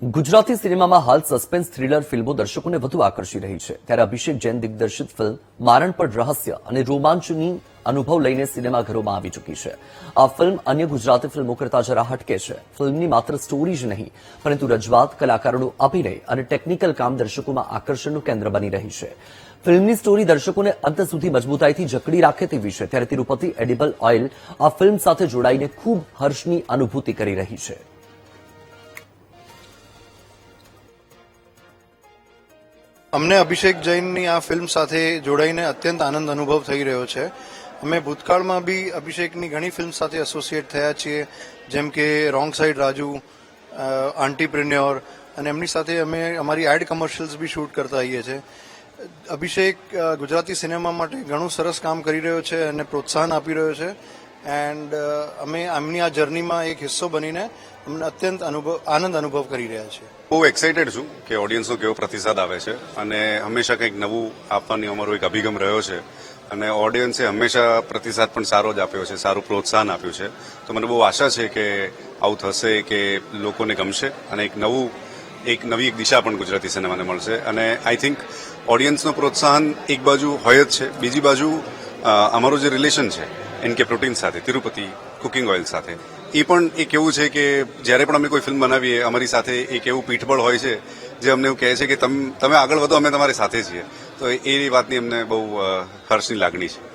ગુજરાતી સિનેમામાં હાલ suspense thriller ફિલ્મો દર્શકોને વધુ આકર્ષી રહી છે ત્યારે અભિષેક જૈન દિગ્દર્શિત ફિલ્મ મારણ પર રહસ્ય અને રોમાંચની અનુભવ લઈને સિનેમાઘરોમાં આવી ચૂકી છે. આ ફિલ્મ અન્ય ગુજરાતી ફિલ્મો કરતા જરા હટકે છે. ફિલ્મની માત્ર સ્ટોરી જ નહીં પરંતુ રજૂઆત, કલાકારોનો અભિનય અને ટેકનિકલ કામ દર્શકોમાં આકર્ષણનું કેન્દ્ર બની રહી છે. ફિલ્મની સ્ટોરી દર્શકોને અંત સુધી મજબૂતાઈથી જકડી રાખે તેવી છે ત્યારે તિરુપતિ એડિબલ ઓઇલ આ ફિલ્મ સાથે જોડાઈને ખૂબ હર્ષની અનુભૂતિ કરી રહી છે. અમને અભિષેક જૈનની આ ફિલ્મ સાથે જોડાઈને અત્યંત આનંદ અનુભવ થઈ રહ્યો છે. અમે ભૂતકાળમાં બી અભિષેકની ઘણી ફિલ્મ સાથે એસોસિએટ થયા છીએ, જેમ કે રોંગ સાઇડ રાજુ, આંટીપ્રિન્યોર, અને એમની સાથે અમે અમારી એડ કમર્શિયલ્સ બી શૂટ કરતા આવીએ છીએ. અભિષેક ગુજરાતી સિનેમા માટે ઘણું સરસ કામ કરી રહ્યો છે અને પ્રોત્સાહન આપી રહ્યો છે એન્ડ અમે એમની આ જર્નીમાં એક હિસ્સો બનીને અમને અત્યંત આનંદ અનુભવ કરી રહ્યા છીએ. બહુ એક્સાઇટેડ છું કે ઓડિયન્સનો કેવો પ્રતિસાદ આવે છે અને હંમેશા કંઈક નવું આપવાની અમારો એક અભિગમ રહ્યો છે અને ઓડિયન્સે હંમેશા પ્રતિસાદ પણ સારો જ આપ્યો છે, સારું પ્રોત્સાહન આપ્યું છે. તો મને બહુ આશા છે કે આવું થશે, કે લોકોને ગમશે અને એક નવી દિશા પણ ગુજરાતી સિનેમાને મળશે. અને આઈ થિંક ઓડિયન્સનું પ્રોત્સાહન એક બાજુ હોય જ છે, બીજી બાજુ અમારું જે રિલેશન છે એનકે પ્રોટીન સાથે, તિરુપતિ કુકિંગ ઓઇલ સાથે, એ પણ એક એવું છે કે જ્યારે પણ અમે કોઈ ફિલ્મ બનાવીએ અમારી સાથે એક એવું પીઠબળ હોય છે જે અમને એવું કહે છે કે તમે આગળ વધો, અમે તમારી સાથે છીએ. તો એ વાતની અમને બહુ હર્ષની લાગણી છે.